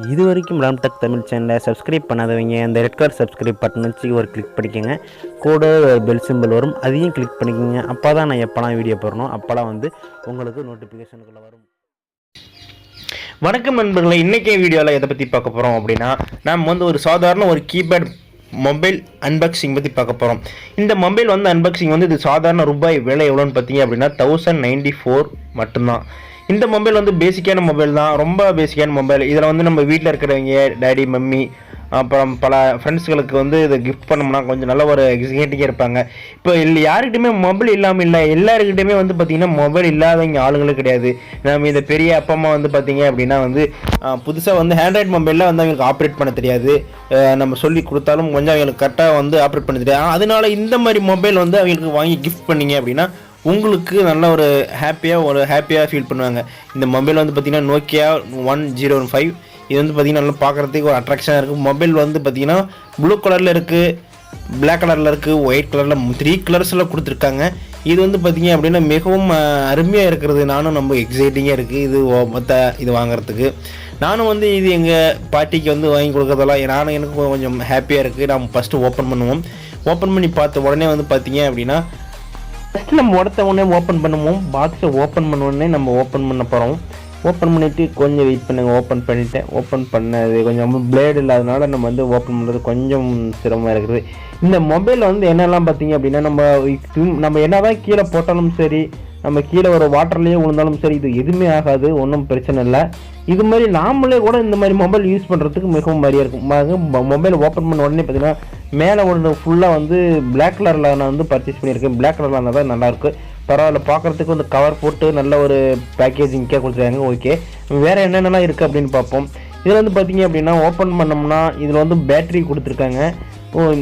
இது வரைக்கும் ராம்டெக் தமிழ் சேனலை சப்ஸ்கிரைப் பண்ணாதவங்க அந்த ரெட் கலர் சப்ஸ்கிரைப் பட்டன் வச்சு ஒரு கிளிக் பண்ணிக்கோங்க. கூட பெல் சிம்பிள் வரும், அதையும் கிளிக் பண்ணிக்கோங்க. அப்போ தான் நான் எப்போலாம் வீடியோ போடணும் அப்போலாம் உங்களுக்கு நோட்டிஃபிகேஷனுக்குள்ள வரும். வணக்கம் நண்பர்களே, இன்றைக்கி வீடியோவில் எதை பற்றி பார்க்க போகிறோம் அப்படின்னா, நாம் ஒரு சாதாரண ஒரு கீபேட் மொபைல் அன்பாக்சிங் பற்றி பார்க்க போகிறோம். இந்த மொபைல் அன்பாக்சிங் இது சாதாரண ரூபாய் விலை எவ்வளோன்னு பார்த்தீங்க அப்படின்னா 1094 மட்டும்தான். இந்த மொபைல் பேசிக்கான மொபைல் தான், ரொம்ப பேசிக்கான மொபைல். இதில் நம்ம வீட்டில் இருக்கிறவங்க டேடி மம்மி அப்புறம் பல ஃப்ரெண்ட்ஸுகளுக்கு இதை கிஃப்ட் பண்ணோம்னா கொஞ்சம் நல்ல ஒரு எக்ஸைட்டிங்காக இருப்பாங்க. இப்போ யாருக்கிட்டையுமே மொபைல் இல்லாமல் இல்லை, எல்லாருக்கிட்டையுமே பார்த்திங்கன்னா மொபைல் இல்லாதவங்க ஆளுங்களும் கிடையாது. நம்ம இந்த பெரிய அப்பா அம்மா பார்த்திங்க அப்படின்னா புதுசாக ஆண்ட்ராய்டு மொபைலில் அவங்களுக்கு ஆப்ரேட் பண்ண தெரியாது. நம்ம சொல்லி கொடுத்தாலும் கொஞ்சம் அவங்களுக்கு கரெக்டாக ஆப்ரேட் பண்ண தெரியாது. அதனால இந்த மாதிரி மொபைல் அவங்களுக்கு வாங்கி கிஃப்ட் பண்ணிங்க அப்படின்னா உங்களுக்கு நல்ல ஒரு ஹாப்பியாக ஃபீல் பண்ணுவாங்க. இந்த மொபைல் பார்த்திங்கன்னா NOKIA105. இது பார்த்திங்கன்னா நல்லா பார்க்குறதுக்கு ஒரு அட்ராக்ஷனாக இருக்குது. மொபைல் பார்த்திங்கன்னா ப்ளூ கலரில் இருக்குது, பிளாக் கலரில் இருக்குது, ஒயிட் கலரில் 3 கலர்ஸில் கொடுத்துருக்காங்க. இது பார்த்திங்க அப்படின்னா மிகவும் அருமையாக இருக்கிறது. நானும் ரொம்ப எக்ஸைட்டிங்காக இருக்குது இது வாங்குறதுக்கு. நானும் இது எங்கள் பாட்டிக்கு வாங்கி கொடுக்குறதெல்லாம் நானும் எனக்கு கொஞ்சம் ஹாப்பியாக இருக்குது. நம்ம ஃபஸ்ட்டு ஓப்பன் பண்ணுவோம். ஓப்பன் பண்ணி பார்த்த உடனே பார்த்திங்க அப்படின்னா ஃபஸ்ட்டு நம்ம உடனே ஓப்பன் பண்ணுவோம். பாக்ஸை ஓப்பன் பண்ண உடனே நம்ம ஓப்பன் பண்ண போகிறோம். ஓப்பன் பண்ணிவிட்டு கொஞ்சம் வெயிட் பண்ணுங்க. ஓப்பன் பண்ணது கொஞ்சம் பிளேடு இல்லாதனால நம்ம ஓப்பன் பண்ணுறது கொஞ்சம் சிரமமாக இருக்குது. இந்த மொபைல் என்னெல்லாம் பார்த்தீங்க அப்படின்னா நம்ம என்ன தான் கீழே போட்டாலும் சரி, நம்ம கீழே ஒரு வாட்டர்லேயே விழுந்தாலும் சரி, இது எதுவுமே ஆகாது, ஒன்றும் பிரச்சனை இல்லை. இது மாதிரி நாமளே கூட இந்த மாதிரி மொபைல் யூஸ் பண்ணுறதுக்கு மிகவும் மாதிரியாக இருக்கும். மொபைல் ஓப்பன் பண்ண உடனே பார்த்தீங்கன்னா மேலே ஒன்று ஃபுல்லாக பிளாக் கலரில் நான் பர்ச்சேஸ் பண்ணியிருக்கேன். பிளாக் கலரில் இருந்தால் தான் நல்லாயிருக்கு. பரவாயில்ல, பார்க்குறதுக்கு கவர் போட்டு நல்ல ஒரு பேக்கேஜிங்காக கொடுத்துருக்காங்க. ஓகே, வேறு என்னென்னலாம் இருக்குது அப்படின்னு பார்ப்போம். இதில் பார்த்தீங்க அப்படின்னா ஓப்பன் பண்ணோம்னா இதில் பேட்டரி கொடுத்துருக்காங்க.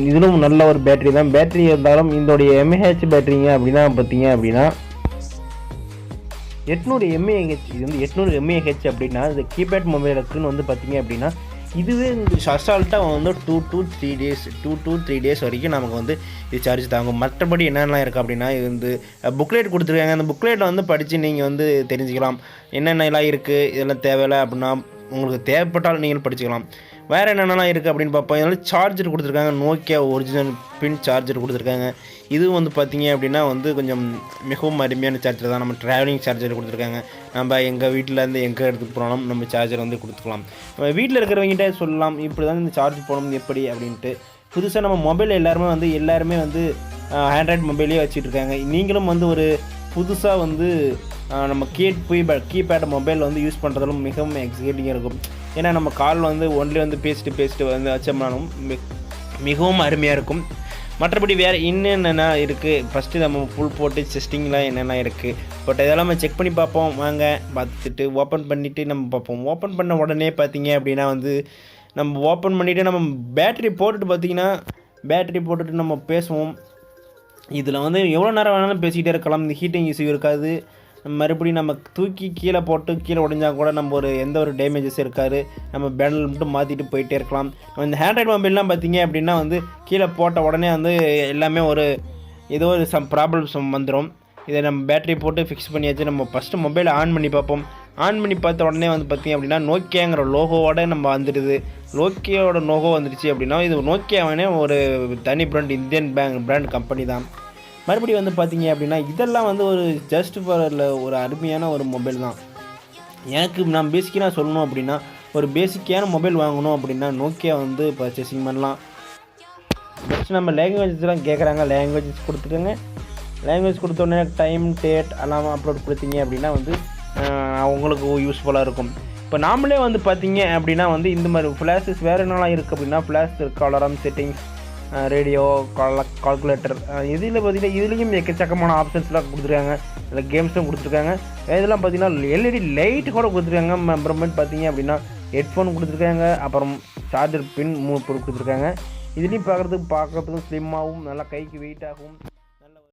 இதிலும் நல்ல ஒரு பேட்டரி தான். பேட்டரி இருந்தாலும் இதோடைய எம்ஏஹெச் பேட்டரிங்க அப்படின்னா பார்த்தீங்க அப்படின்னா 800 mAh. இது 800 mAh அப்படின்னா இந்த கீபேட் மொபைலுக்குன்னு பார்த்தீங்க அப்படின்னா இதுவே அசால்ட்டாக 2 to 3 டேஸ் வரைக்கும் நமக்கு இது சார்ஜ் தாங்கும். மற்றபடி என்னென்னலாம் இருக்குது அப்படின்னா இது புக்லேட் கொடுத்துருக்காங்க. அந்த புக்லேட்டில் படித்து நீங்கள் தெரிஞ்சுக்கலாம் என்னென்னலாம் இருக்குது, இதெல்லாம் தேவையில்லை அப்படின்னா உங்களுக்கு தேவைப்பட்டாலும் நீங்கள் படிச்சுக்கலாம். வேறு என்னென்னலாம் இருக்குது அப்படின்னு பார்ப்போம். இதனால் சார்ஜர் கொடுத்துருக்காங்க. நோக்கியா ஒரிஜினல் பின் சார்ஜர் கொடுத்துருக்காங்க. இது பார்த்தீங்க அப்படின்னா கொஞ்சம் மிகவும் அருமையான சார்ஜர் தான். நம்ம ட்ராவலிங் சார்ஜர் கொடுத்துருக்காங்க. நம்ம எங்கள் வீட்டிலேருந்து எங்கே எடுத்துகிட்டு போனாலும் நம்ம சார்ஜர் கொடுத்துக்கலாம். நம்ம வீட்டில் இருக்கிறவங்ககிட்ட சொல்லலாம் இப்படி தான் இந்த சார்ஜ் போகணும் எப்படி அப்படின்ட்டு. புதுசாக நம்ம மொபைல் எல்லாருமே ஆண்ட்ராய்டு மொபைலே வச்சுட்டு இருக்காங்க. நீங்களும் ஒரு புதுசாக நம்ம கீபேட் மொபைல் யூஸ் பண்ணுறதும் மிகவும் எக்ஸைட்டிங்காக இருக்கும். ஏன்னா நம்ம கால் ஒன்லி பேசிட்டு வச்சோம்னாலும் மிகவும் அருமையாக இருக்கும். மற்றபடி வேறு என்னென்ன இருக்குது ஃபஸ்ட்டு நம்ம ஃபுல் போட்டு டெஸ்டிங்லாம் என்னென்ன இருக்குது பட் இதெல்லாம் நம்ம செக் பண்ணி பார்ப்போம். வாங்க பார்த்துட்டு ஓப்பன் பண்ணிவிட்டு நம்ம பார்ப்போம். ஓப்பன் பண்ண உடனே பார்த்தீங்க அப்படின்னா நம்ம ஓப்பன் பண்ணிவிட்டு நம்ம பேட்டரி போட்டுட்டு நம்ம பேசுவோம். இதில் எவ்வளோ நேரம் வேணாலும் பேசிக்கிட்டே இருக்கலாம். இந்த ஹீட்டிங் இஷ்யூ இருக்காது. மறுபடியும் நம்ம தூக்கி கீழே போட்டு கீழே உடைஞ்சால் கூட நம்ம எந்த ஒரு டேமேஜஸ் இருக்காது. நம்ம பேனல் மட்டும் மாற்றிட்டு போயிட்டே இருக்கலாம். இந்த ஆண்ட்ராய்டு மொபைல்லாம் பார்த்தீங்க அப்படின்னா கீழே போட்ட உடனே எல்லாமே ஏதோ ஒரு ப்ராப்ளம்ஸ் வந்துடும். இதை நம்ம பேட்டரி போட்டு ஃபிக்ஸ் பண்ணியாச்சு. நம்ம ஃபஸ்ட்டு மொபைலை ஆன் பண்ணி பார்ப்போம். ஆன் பண்ணி பார்த்த உடனே பார்த்திங்க அப்படின்னா நோக்கியாங்கிற லோகோவோட நம்ம வந்துடுது. நோக்கியாவோட லோகோ வந்துடுச்சு அப்படின்னா இது நோக்கியாவானே ஒரு தனி பிராண்ட், இந்தியன் பிராண்ட் கம்பெனி தான். மறுபடியும் பார்த்தீங்க அப்படின்னா இதெல்லாம் ஒரு ஜஸ்ட் ஃபார் ஒரு அருமையான ஒரு மொபைல் தான். எனக்கு நான் பேசிக்காக சொல்லணும் அப்படின்னா ஒரு பேசிக்கான மொபைல் வாங்கணும் அப்படின்னா நோக்கியா பர்ச்சேசிங் பண்ணலாம். ஜஸ்ட் நம்ம லாங்குவேஜஸ்லாம் கேட்குறாங்க, லாங்குவேஜஸ் கொடுத்துருங்க. லாங்குவேஜ் கொடுத்தோடனே டைம் டேட் எல்லாம் அப்லோட் கொடுத்தீங்க அப்படின்னா உங்களுக்கு யூஸ்ஃபுல்லாக இருக்கும். இப்போ நாமளே பார்த்தீங்க அப்படின்னா இந்த மாதிரி ஃப்ளாஷஸ் வேறு என்னெல்லாம் இருக்குது அப்படின்னா ஃப்ளாஷ் இருக்குது, அலாரம் செட்டிங்ஸ், ரேடியோ, கால்குலேட்டர். இதில் பார்த்தீங்கன்னா இதுலேயும் எக்கச்சக்கமான ஆப்ஷன்ஸ்லாம் கொடுத்துருக்காங்க. இதில் கேம்ஸும் கொடுத்துருக்காங்க. இதெல்லாம் பார்த்தீங்கன்னா எல்இடி லைட் கூட கொடுத்துருக்காங்க. அப்புறமேட்டு பார்த்தீங்க அப்படின்னா ஹெட்ஃபோன் கொடுத்துருக்காங்க. அப்புறம் சார்ஜர் பின் 3 பொருள் கொடுத்துருக்காங்க. இதுலேயும் பார்க்குறதுக்கு ஸ்லிம்மாகவும் நல்லா கைக்கு வெயிட்டாகவும்